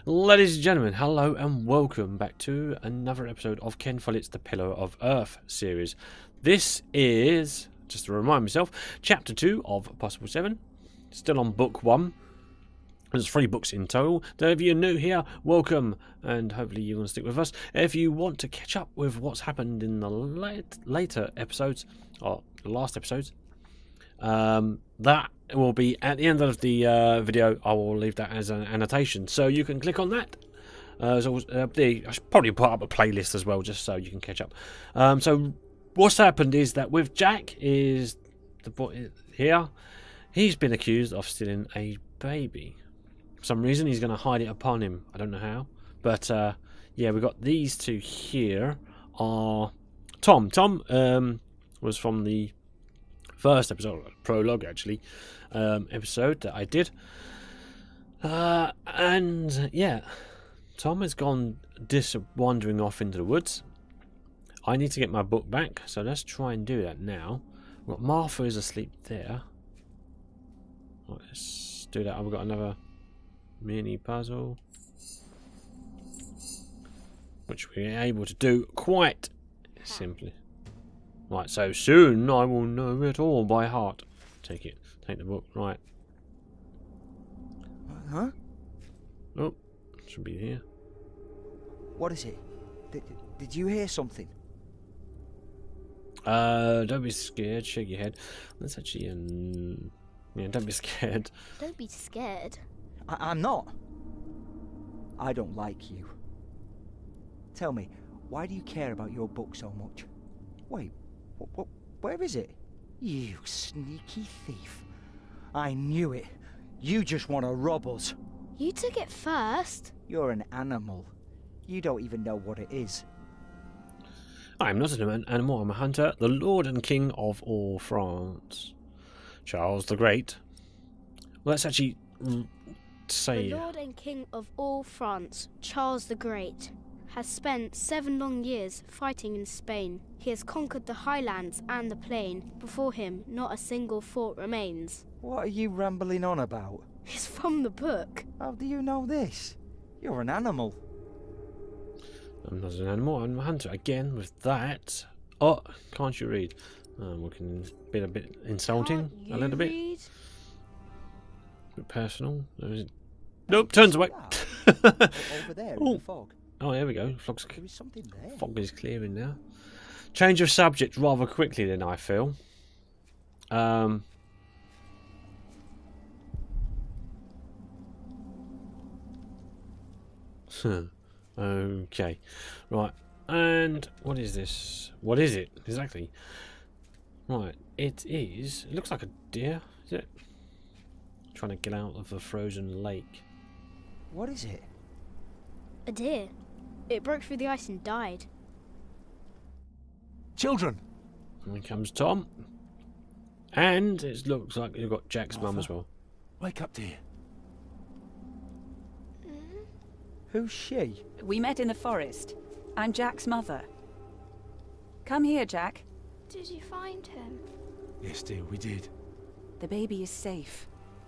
Ladies and gentlemen, hello and welcome back to another episode of Ken Follett's The Pillar of Earth series. This is, just to remind myself, Chapter 2 of Possible 7. Still on Book 1. There's 3 books in total. So if you're new here, welcome, and hopefully you want to stick with us. If you want to catch up with what's happened in the later episodes, or the last episodes, that will be at the end of the video. I will leave that as an annotation, so you can click on that. I should probably put up a playlist as well, just so you can catch up. So what's happened is that with Jack, is the boy here, he's been accused of stealing a baby. For some reason, he's going to hide it upon him. I don't know how, but yeah, we got these two here. Are Tom was from the first episode, prologue actually, episode that I did, and yeah, Tom has gone wandering off into the woods. I need to get my book back, so let's try and do that now. Well, Martha is asleep there. Right, let's do that. I've got another mini puzzle, which we're able to do quite simply. Right, so soon I will know it all by heart. Take the book, right. Huh? Oh, should be here. What is it? Did you hear something? Don't be scared, shake your head. Let's actually, yeah, don't be scared. Don't be scared. I'm not. I don't like you. Tell me, why do you care about your book so much? Wait, where is it? You sneaky thief. I knew it. You just want to rob us. You took it first. You're an animal. You don't even know what it is. I am not an animal, I'm a hunter, the Lord and King of all France. Charles the Great. Well, let's actually say... The Lord and King of all France, Charles the Great, has spent 7 long years fighting in Spain. He has conquered the highlands and the plain. Before him, not a single fort remains. What are you rambling on about? It's from the book. How do you know this? You're an animal. I'm not an animal, I'm a hunter. Again, with that... Oh, can't you read? We can be a bit insulting, a little bit. Read? A bit personal. Nope, turns away. Over there in the fog. Oh, there we go. There is something there. Fog is clearing now. Change of subject rather quickly then, I feel. Okay. Right. And what is this? What is it exactly? Right. It looks like a deer. Is it? Trying to get out of the frozen lake. What is it? A deer. It broke through the ice and died. Children! Here comes Tom. And it looks like you've got Jack's mum as well. Wake up, dear. Who's she? We met in the forest. I'm Jack's mother. Come here, Jack. Did you find him? Yes, dear, we did. The baby is safe.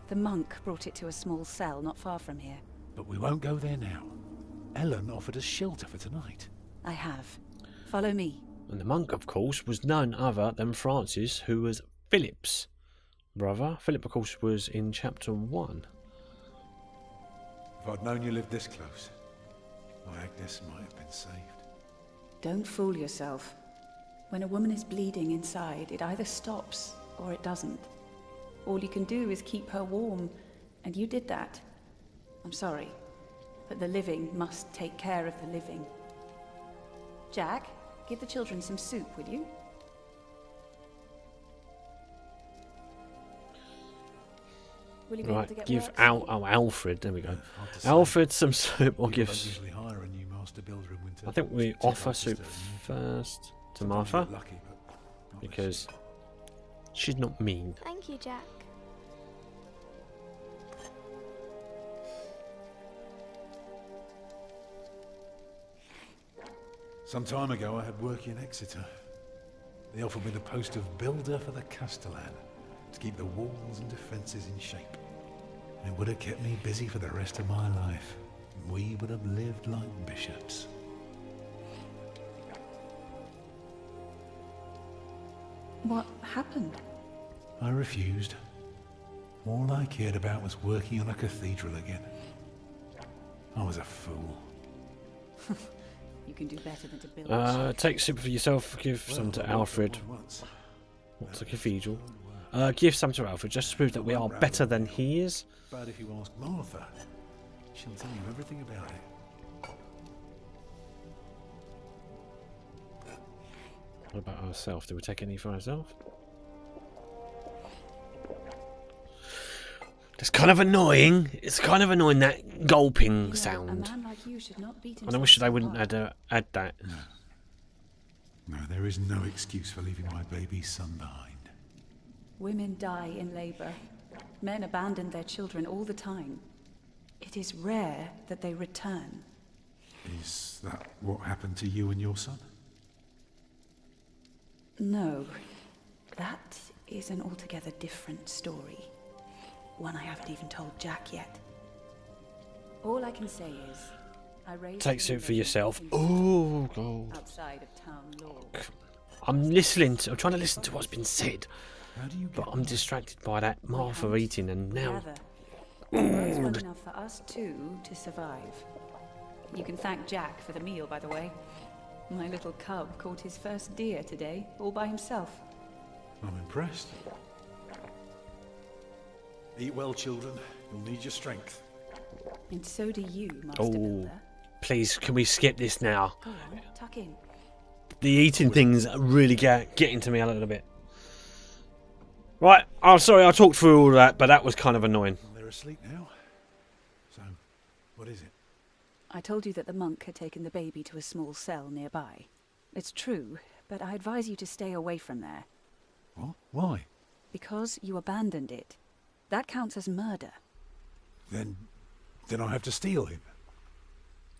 The monk brought it to a small cell not far from here. But we won't go there now. Ellen offered us shelter for tonight. I have. Follow me. And the monk, of course, was none other than Francis, who was Philip's brother. Philip, of course, was in chapter 1. If I'd known you lived this close, my Agnes might have been saved. Don't fool yourself. When a woman is bleeding inside, it either stops or it doesn't. All you can do is keep her warm, and you did that. I'm sorry, but the living must take care of the living. Jack, give the children some soup, will you? Will you be able to Right, get give work Alfred, there we go. Hard to say. Alfred some soup, or People give... don't usually hire a new master builder in winter. I think we Tip offer our soup sister. first to Sometimes Martha, you get lucky, but not because she's not mean. Thank you, Jack. Some time ago I had work in Exeter. They offered me the post of builder for the Castellan, to keep the walls and defences in shape. And it would have kept me busy for the rest of my life. we would have lived like bishops. What happened? I refused. All I cared about was working on a cathedral again. I was a fool. You can do better than to build. Take some for yourself, give some to Alfred. Once. What's a cathedral? Give some to Alfred, just to prove that we are better than he is. But if you ask Martha, she'll tell you everything about it. What about ourselves? Did we take any for ourselves? It's kind of annoying. It's kind of annoying, that gulping sound. A man like you should not beat And I wish they wouldn't add that. No, there is no excuse for leaving my baby son behind. Women die in labour. Men abandon their children all the time. It is rare that they return. Is that what happened to you and your son? No, that is an altogether different story. One I haven't even told Jack yet. All I can say is, I raised Takes him it for in yourself. the Oh, God. outside of town law. I'm trying to listen to what's been said, How do you but get I'm distracted by that Martha eating, and now Gather. It's well enough for us two to survive. You can thank Jack for the meal, by the way. My little cub caught his first deer today, all by himself. I'm impressed. Eat well, children. You'll need your strength. And so do you, Master Oh. Builder. please, can we skip this now? Go on, tuck in. The eating things really getting to me a little bit. Right, I'm sorry I talked through all that, but that was kind of annoying. Well, they're asleep now. So, what is it? I told you that the monk had taken the baby to a small cell nearby. It's true, but I advise you to stay away from there. What? Why? Because you abandoned it. That counts as murder. Then I have to steal him.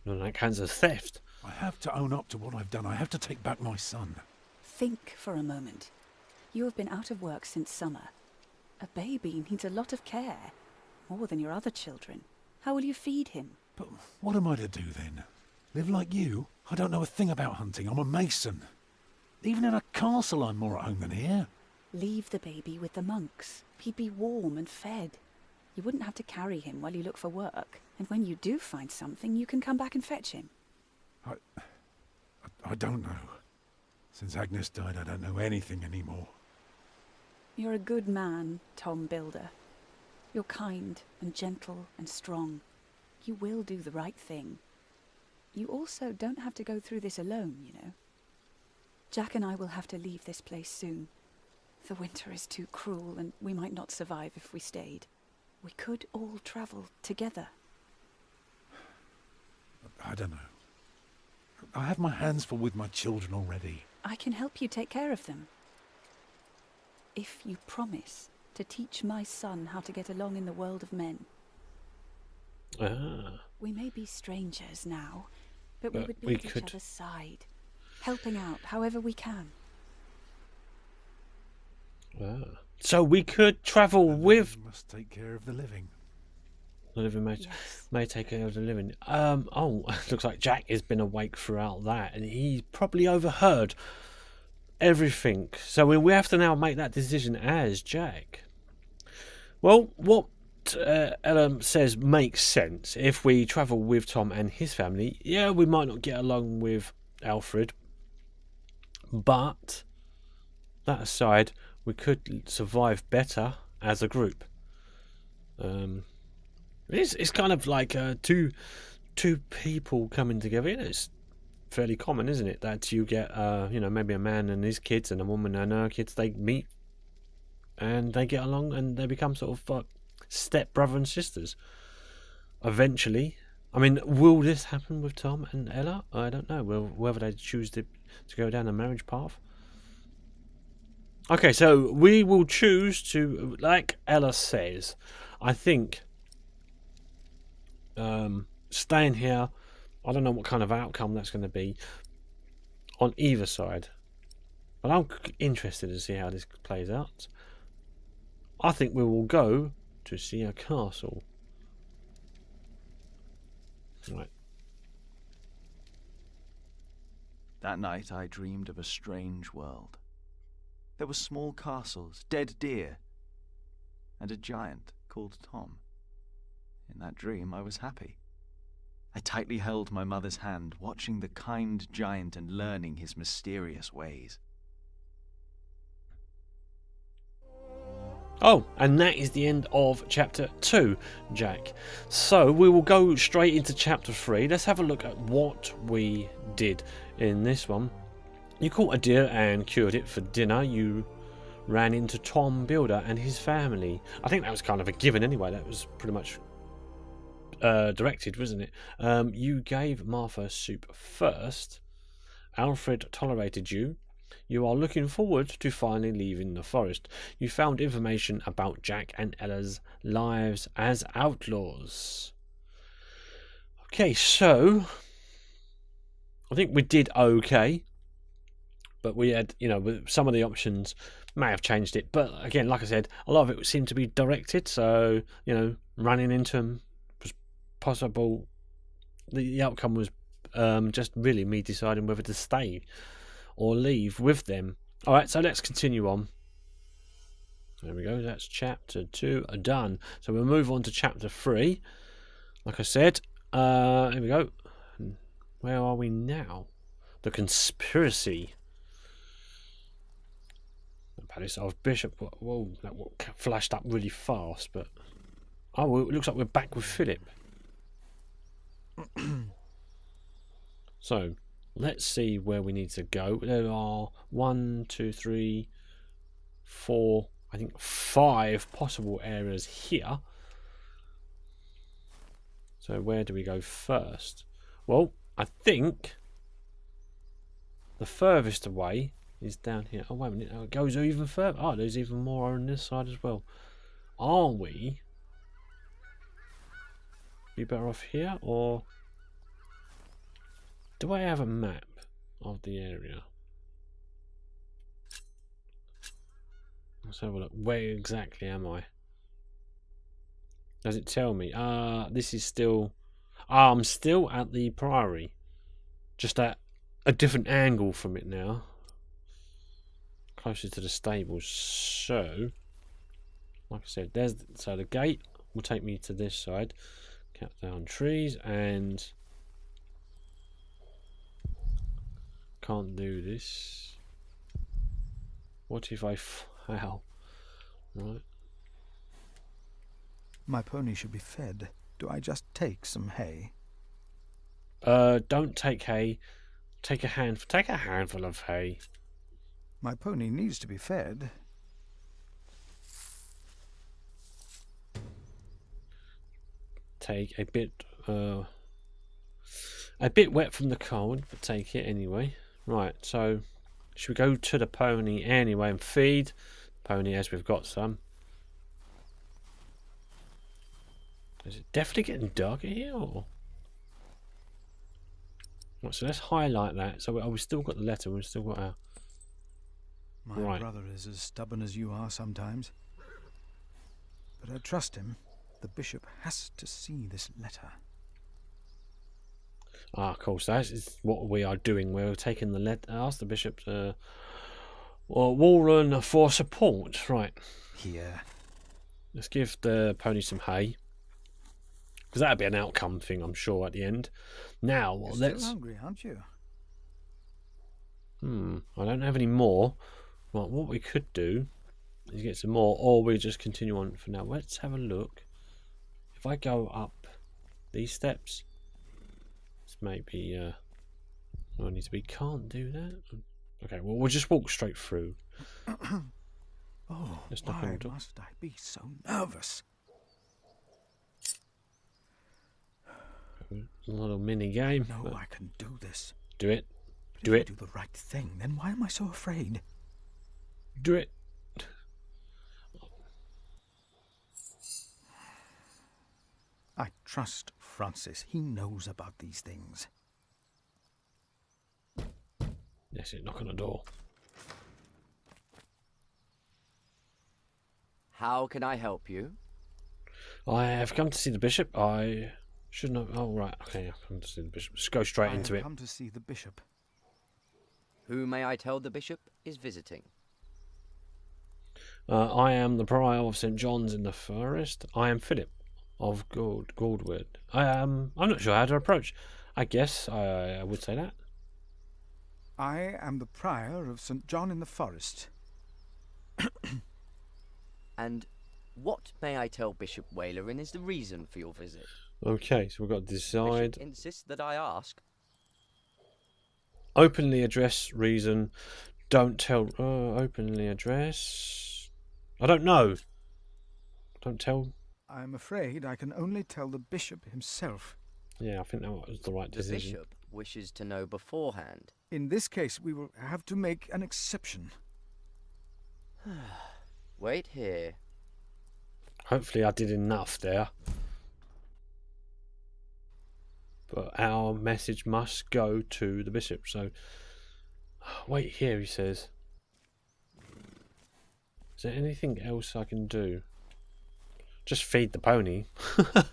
No, that counts as theft. I have to own up to what I've done. I have to take back my son. Think for a moment. You have been out of work since summer. A baby needs a lot of care. More than your other children. How will you feed him? But what am I to do then? Live like you? I don't know a thing about hunting. I'm a mason. Even in a castle I'm more at home than here. Leave the baby with the monks. He'd be warm and fed. You wouldn't have to carry him while you look for work. And when you do find something, you can come back and fetch him. I don't know. Since Agnes died, I don't know anything anymore. You're a good man, Tom Builder. You're kind and gentle and strong. You will do the right thing. You also don't have to go through this alone, you know. Jack and I will have to leave this place soon. The winter is too cruel, and we might not survive if we stayed. We could all travel together. I don't know. I have my hands full with my children already. I can help you take care of them. If you promise to teach my son how to get along in the world of men. Ah. We may be strangers now, but we But would be we at each could- other's side, helping out however we can. Ah. So we could travel The with living must take care of the living. the living may, Yes. may take care of the living. Oh, looks like Jack has been awake throughout that, and he probably overheard everything. So we have to now make that decision as Jack. Well, what Ella says makes sense. If we travel with Tom and his family, yeah, we might not get along with Alfred, but that aside, we could survive better as a group. It's kind of like two people coming together. You know, it's fairly common, isn't it? That you get maybe a man and his kids and a woman and her kids. They meet and they get along and they become sort of like step brother and sisters. Eventually, I mean, will this happen with Tom and Ella? I don't know. Whether they choose to go down a marriage path. Okay, so we will choose to, like Ella says, I think staying here, I don't know what kind of outcome that's going to be on either side, but I'm interested to see how this plays out. I think we will go to see a castle. Right. That night I dreamed of a strange world. There were small castles, dead deer, and a giant called Tom. In that dream I was happy. I tightly held my mother's hand, watching the kind giant and learning his mysterious ways. Oh, and that is the end of chapter 2, Jack. So we will go straight into chapter 3. Let's have a look at what we did in this one. You caught a deer and cured it for dinner. You ran into Tom Builder and his family. I think that was kind of a given anyway. That was pretty much directed, wasn't it? You gave Martha soup first. Alfred tolerated you. You are looking forward to finally leaving the forest. You found information about Jack and Ella's lives as outlaws. Okay, so I think we did okay, but we had, some of the options may have changed it. But again, like I said, a lot of it seemed to be directed, so, running into them was possible. The outcome was just really me deciding whether to stay or leave with them. Alright, so let's continue on. There we go, that's chapter 2 done. So we'll move on to chapter 3. Like I said, here we go. Where are we now? The conspiracy. The Palace of Bishop. Whoa, that flashed up really fast, but oh, it looks like we're back with Philip. So let's see where we need to go. There are 1, 2, 3, 4, I think 5 possible areas here. So where do we go first? Well, I think the furthest away is down here. Oh, wait a minute. Oh, it goes even further. Oh, there's even more on this side as well. Are we be better off here, or do I have a map of the area? Let's have a look. Where exactly am I? Does it tell me? This is still... I'm still at the Priory. Just at a different angle from it now. Closer to the stables. So, like I said, so the gate will take me to this side. Cut down trees and... Can't do this. What if I fail? Right. My pony should be fed. Do I just take some hay? Don't take hay. Take a handful of hay. My pony needs to be fed. Take a bit wet from the cold, but take it anyway. Right, so should we go to the pony anyway and feed pony as we've got some? Is it definitely getting darker here, or? Right, so let's highlight that. So we've still got the letter. We've still got our... My brother is as stubborn as you are sometimes. But I trust him. The bishop has to see this letter. Ah, cool. So that is what we are doing. We're taking the letter. Ask the bishop to... Warren for support. Right. Here. Let's give the pony some hay. Because that'd be an outcome thing, I'm sure, at the end. Now, You're let's... still hungry, aren't you? I don't have any more. Right, what we could do is get some more, or we just continue on for now. Let's have a look. If I go up these steps, it's maybe... I need to be... Can't do that. Okay, well, we'll just walk straight through. Oh, Just knock on why the door. must I be so nervous? A little mini game. No, I can do this. Do it. But Do if it. I do the right thing, then why am I so afraid? Do it. I trust Francis. He knows about these things. That's it. Knock on the door. How can I help you? I have come to see the bishop. I Shouldn't have. Oh, right. Okay, I come to see the bishop. Just go straight into I it. have come to see the bishop. Who, may I tell the bishop, is visiting? I am the prior of St. John's in the Forest. I am Philip of Goldwood. I'm not sure how to approach. I guess I would say that. I am the prior of St. John in the Forest. And what, may I tell Bishop Wailerin, is the reason for your visit? Okay, so we've got to decide. Bishop insists that I ask. Openly address reason. Don't tell. Openly address. I don't know. Don't tell. I'm afraid I can only tell the bishop himself. Yeah, I think that was the right The decision. bishop wishes to know beforehand. In this case, we will have to make an exception. Wait here. Hopefully I did enough there. But our message must go to the bishop, so... Wait here, he says. Is there anything else I can do? Just feed the pony. Right,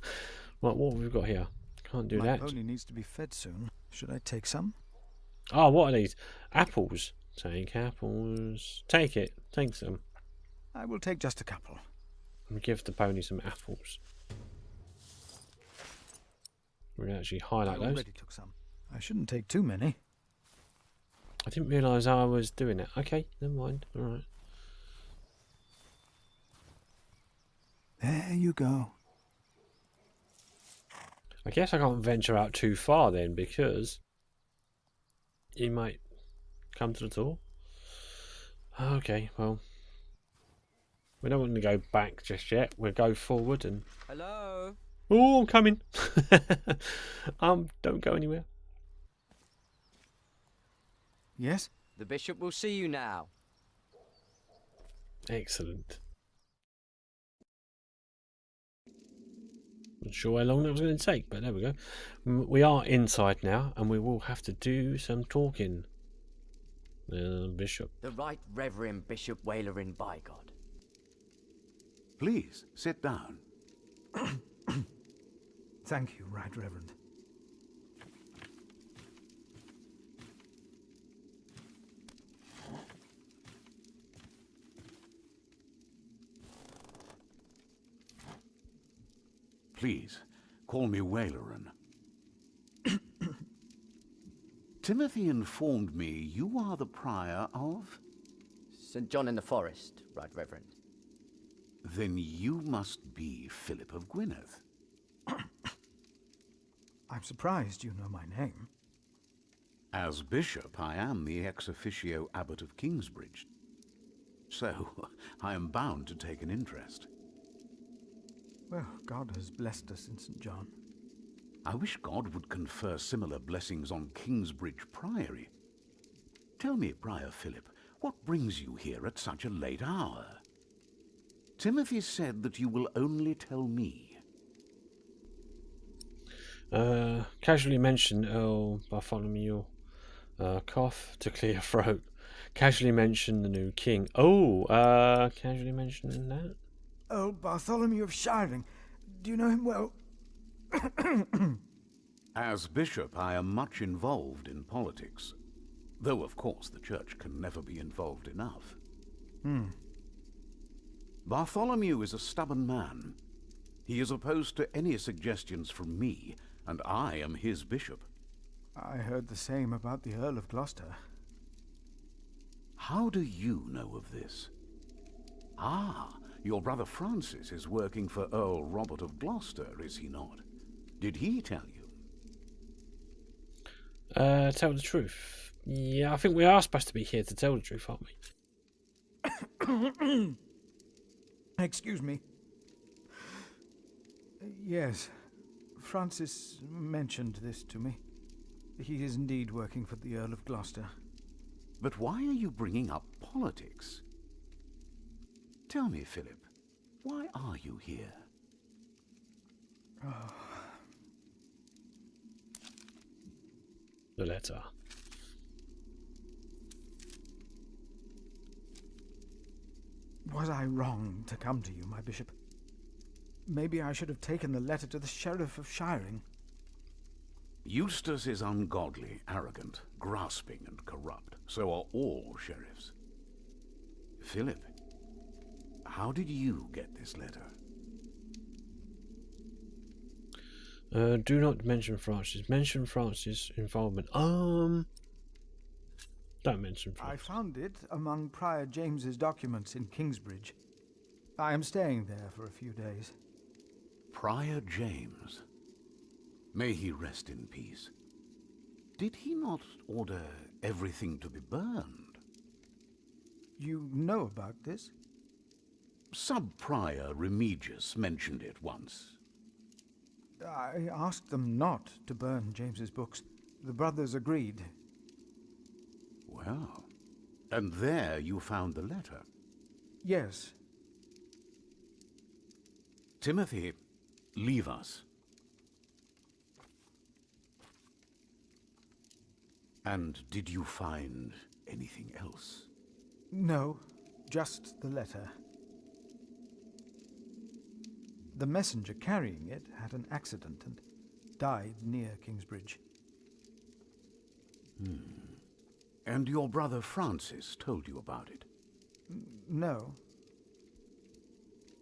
what have we got here? Can't do My that. pony needs to be fed soon. Should I take some? Oh, what are these? Apples. Take apples. Take it. Take some. I will take just a couple. And give the pony some apples. We're going to actually highlight I those. already took some. I shouldn't take too many. I didn't realise I was doing it. Okay, never mind. Alright. There you go. I guess I can't venture out too far then, because he might come to the door. Okay, well, we don't want to go back just yet. We'll go forward and... Hello? Oh, I'm coming. Don't go anywhere. Yes? The bishop will see you now. Excellent. Not sure how long that was going to take, but there we go. We are inside now, and we will have to do some talking. Bishop. The Right Reverend Bishop Wailerin, by God. Please, sit down. Thank you, Right Reverend. Please, call me Wailerin. Timothy informed me you are the prior of... St. John in the Forest, Right Reverend. Then you must be Philip of Gwynedd. I'm surprised you know my name. As bishop, I am the ex officio abbot of Kingsbridge. So, I am bound to take an interest. Well, God has blessed us in St. John. I wish God would confer similar blessings on Kingsbridge Priory. Tell me, Prior Philip, what brings you here at such a late hour? Timothy said that you will only tell me. Casually mention Bartholomew, cough to clear throat. Casually mention the new king. Casually mention that. Oh, Bartholomew of Shiring. Do you know him well? As bishop, I am much involved in politics. Though, of course, the church can never be involved enough. Bartholomew is a stubborn man. He is opposed to any suggestions from me, and I am his bishop. I heard the same about the Earl of Gloucester. How do you know of this? Ah, your brother Francis is working for Earl Robert of Gloucester, is he not? Did he tell you? Tell the truth. Yeah, I think we are supposed to be here to tell the truth, aren't we? Excuse me. Yes, Francis mentioned this to me. He is indeed working for the Earl of Gloucester. But why are you bringing up politics? Tell me, Philip, why are you here? The letter. Was I wrong to come to you, my bishop? Maybe I should have taken the letter to the Sheriff of Shiring. Eustace is ungodly, arrogant, grasping and corrupt. So are all sheriffs. Philip, how did you get this letter? Do not mention Francis. Mention Francis' involvement. Don't mention I Francis. found it among Prior James's documents in Kingsbridge. I am staying there for a few days. Prior James. May he rest in peace. Did he not order everything to be burned? You know about this? Sub-Prior Remigius mentioned it once. I asked them not to burn James's books. The brothers agreed. Well, and there you found the letter. Yes. Timothy, leave us. And did you find anything else? No, just the letter. The messenger carrying it had an accident and died near Kingsbridge. And your brother Francis told you about it? No.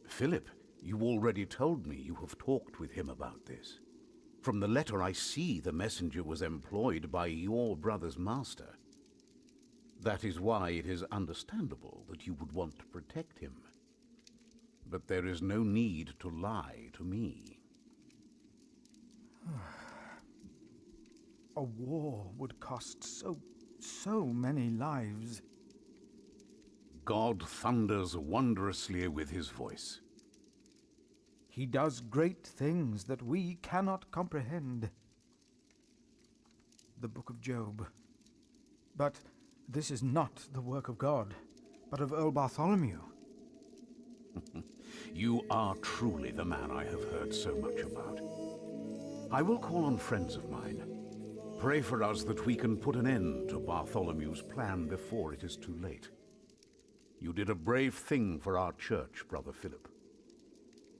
Philip, you already told me you have talked with him about this. From the letter I see the messenger was employed by your brother's master. That is why it is understandable that you would want to protect him. But there is no need to lie to me. A war would cost so many lives. God thunders wondrously with his voice. He does great things that we cannot comprehend. The Book of Job. But this is not the work of God, but of Earl Bartholomew. You are truly the man I have heard so much about. I will call on friends of mine. Pray for us that we can put an end to Bartholomew's plan before it is too late. You did a brave thing for our church, Brother Philip.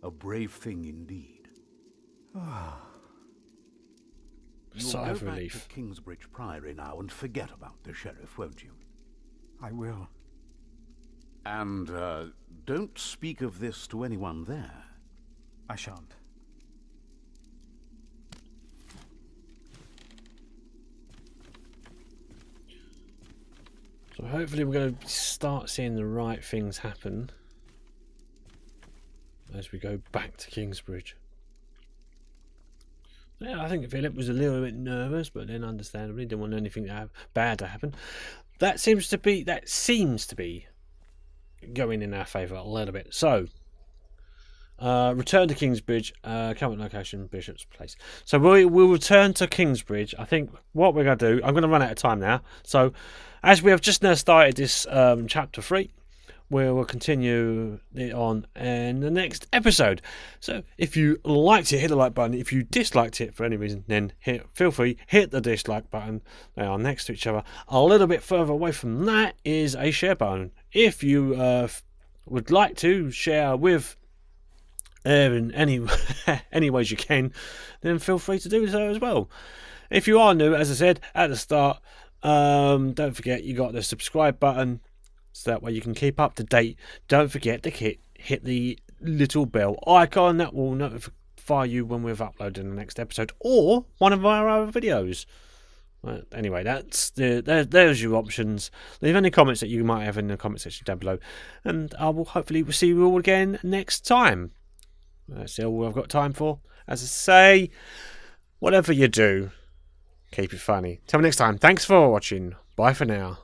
A brave thing indeed. You'll Sigh go of back relief. to Kingsbridge Priory now and forget about the sheriff, won't you? I will. And don't speak of this to anyone there. I shan't. So hopefully we're going to start seeing the right things happen as we go back to Kingsbridge. Yeah, I think Philip was a little bit nervous, but then understandably didn't want anything bad to happen. That seems to be going in our favour a little bit. So, return to Kingsbridge. Current location, Bishop's Place. So we'll return to Kingsbridge. I think what we're going to do, I'm going to run out of time now. So, as we have just now started this chapter 3, we will continue it on in the next episode. So if you liked it, hit the like button. If you disliked it for any reason, then feel free, hit the dislike button. They are next to each other. A little bit further away from that is a share button. If you would like to share with in any ways you can, then feel free to do so as well. If you are new, as I said at the start, don't forget you got the subscribe button. So that way you can keep up to date. Don't forget to hit the little bell icon. That will notify you when we've uploaded the next episode or one of our other videos. Well, anyway, there's your options. Leave any comments that you might have in the comment section down below. And I will hopefully see you all again next time. That's all I've got time for. As I say, whatever you do, keep it funny. Till next time, thanks for watching. Bye for now.